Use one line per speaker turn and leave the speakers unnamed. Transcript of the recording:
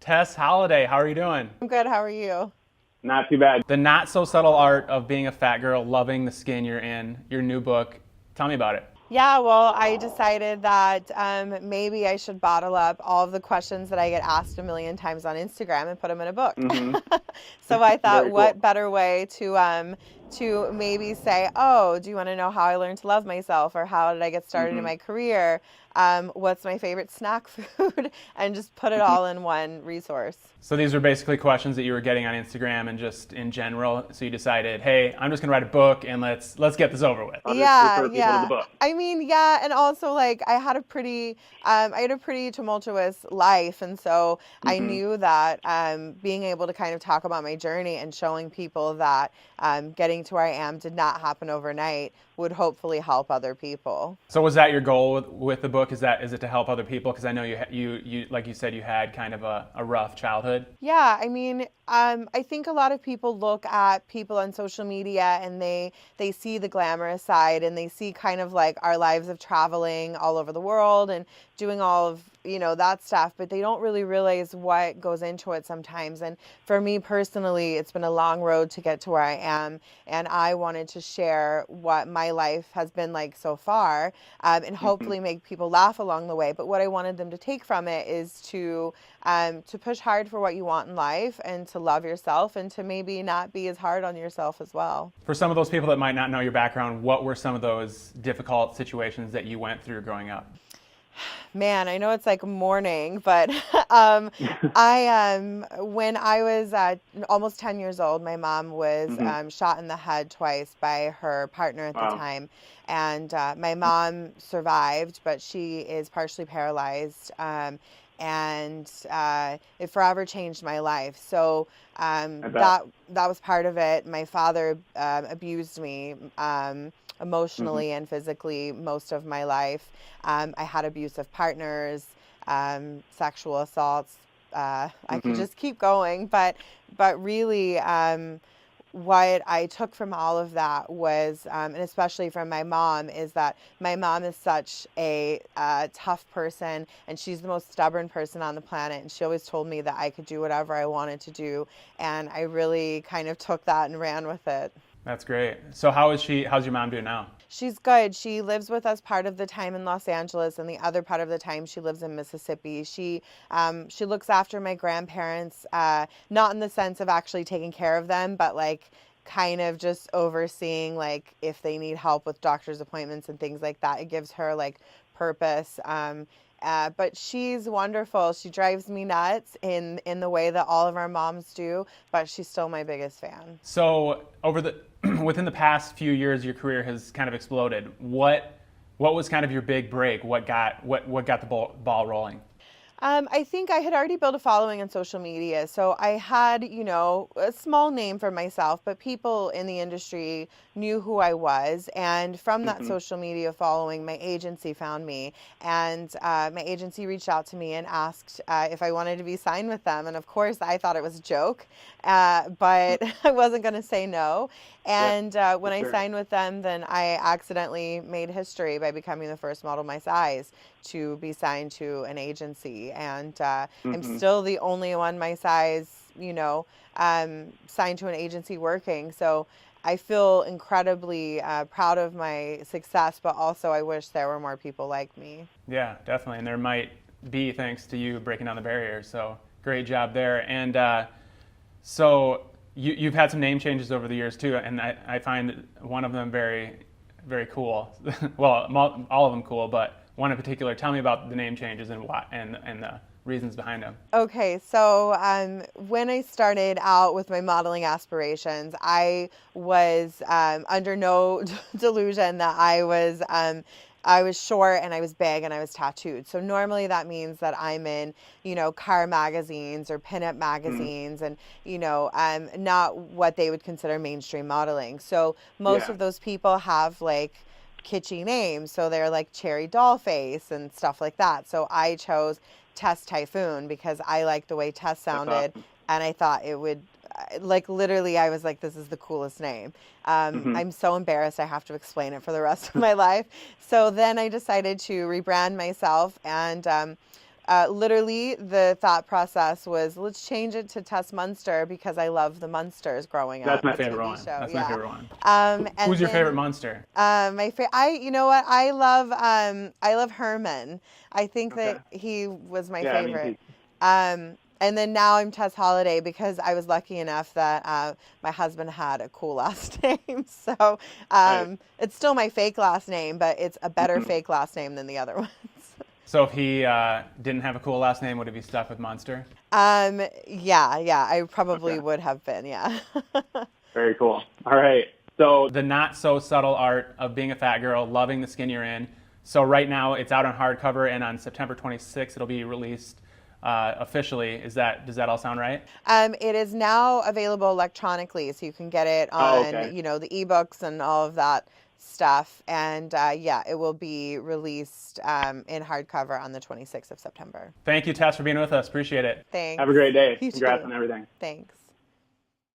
Tess Holliday, how are you doing?
I'm good. How are you?
Not too bad.
The Not So Subtle Art of Being a Fat Girl, Loving the Skin You're In, your new book. Tell me about it.
Yeah, well, I decided that maybe I should bottle up all of the questions that I get asked a million times on Instagram and put them in a book.
Hmm.
So I thought,
Very cool.
what better way to maybe say, oh, do you want to know how I learned to love myself, or how did I get started in
Hmm.
my career? What's my favorite snack food? And just put it all in one resource.
So these were basically questions that you were getting on Instagram and just in general. So you decided, hey, I'm just gonna write a book and let's get this over with.
I'll just
Yeah,
refer people to the
yeah.
book.
I mean, yeah, and also like I had a pretty tumultuous life, and so I
Hmm.
knew that being able to kind of talk about my journey and showing people that getting to where I am did not happen overnight would hopefully help other people.
So was that your goal with the book? Is it to help other people? Because I know you like you said you had kind of a rough childhood.
Yeah, I mean, I think a lot of people look at people on social media and they see the glamorous side, and they see kind of like our lives of traveling all over the world and doing all of, that stuff, but they don't really realize what goes into it sometimes. And for me personally, it's been a long road to get to where I am, and I wanted to share what my life has been like so far, and
Hmm.
hopefully make people laugh along the way. But what I wanted them to take from it is to push hard for what you want in life, and to love yourself, and to maybe not be as hard on yourself as well.
For some of those people that might not know your background, what were some of those difficult situations that you went through growing up?
Man, I know it's like morning, but when I was almost 10 years old, my mom was
Hmm.
shot in the head twice by her partner at the
Wow.
time. And my mom survived, but she is partially paralyzed. And it forever changed my life. So
I bet.
that was part of it. My father abused me
Hmm.
emotionally and physically most of my life. I had abusive partners, sexual assaults. I could
Hmm.
just keep going, but really, what I took from all of that was, and especially from my mom, is that my mom is such a tough person, and she's the most stubborn person on the planet. And she always told me that I could do whatever I wanted to do, and I really kind of took that and ran with it.
That's great. So how's your mom doing now?
She's good. She lives with us part of the time in Los Angeles, and the other part of the time she lives in Mississippi. She looks after my grandparents, not in the sense of actually taking care of them, but like kind of just overseeing like if they need help with doctor's appointments and things like that. It gives her like purpose. But she's wonderful. She drives me nuts in the way that all of our moms do, but she's still my biggest fan.
So over the within the past few years, your career has kind of exploded. What was kind of your big break? What got the ball rolling?
I think I had already built a following on social media. So I had, a small name for myself, but people in the industry knew who I was. And from that
Hmm.
social media following, my agency found me. And my agency reached out to me and asked if I wanted to be signed with them. And of course, I thought it was a joke, but I wasn't going to say no.
Yeah,
And
for
when I
sure.
signed with them, then I accidentally made history by becoming the first model my size to be signed to an agency. And I'm
Hmm.
still the only one my size, signed to an agency working. So I feel incredibly proud of my success, but also I wish there were more people like me.
Yeah, definitely. And there might be thanks to you breaking down the barriers. So great job there. And so you've had some name changes over the years too, and I find one of them very, very cool. Well, all of them cool, but one in particular. Tell me about the name changes and why and the reasons behind them.
Okay, so when I started out with my modeling aspirations, I was under no delusion that I was short and I was big and I was tattooed. So normally that means that I'm in, car magazines or pinup
Hmm.
magazines, and not what they would consider mainstream modeling. So most
Yeah.
of those people have like kitschy names, so they're like Cherry Dollface and stuff like that. So I chose Tess Typhoon because I liked the way Tess
That's
sounded,
awesome.
and I thought it would, like, literally, I was like, this is the coolest name.
Hmm.
I'm so embarrassed I have to explain it for the rest of my life. So then I decided to rebrand myself, and literally the thought process was, let's change it to Tess Munster because I love the Munsters growing
That's
up.
my
the
favorite
TV
one.
show.
That's
Yeah.
my favorite one.
And
Who's your
then,
favorite Munster?
you know what? I love Herman. I think
Okay.
that he was my
Yeah, me
favorite.
too.
And then now I'm Tess Holliday because I was lucky enough that my husband had a cool last name. So
Right.
it's still my fake last name, but it's a better fake last name than the other ones.
So if he didn't have a cool last name, would he be stuck with Munster?
Yeah, I probably
Okay.
would have been, yeah.
Very cool. All right. So
The not so subtle art of being a fat girl, loving the skin you're in. So right now it's out on hardcover, and on September 26th it'll be released officially. Does that all sound right?
It is now available electronically, so you can get it on,
okay.
the ebooks and all of that stuff. And it will be released in hardcover on the 26th of September.
Thank you, Tess, for being with us. Appreciate it.
Thanks.
have a great day.
You
Congrats
too.
on everything.
Thanks.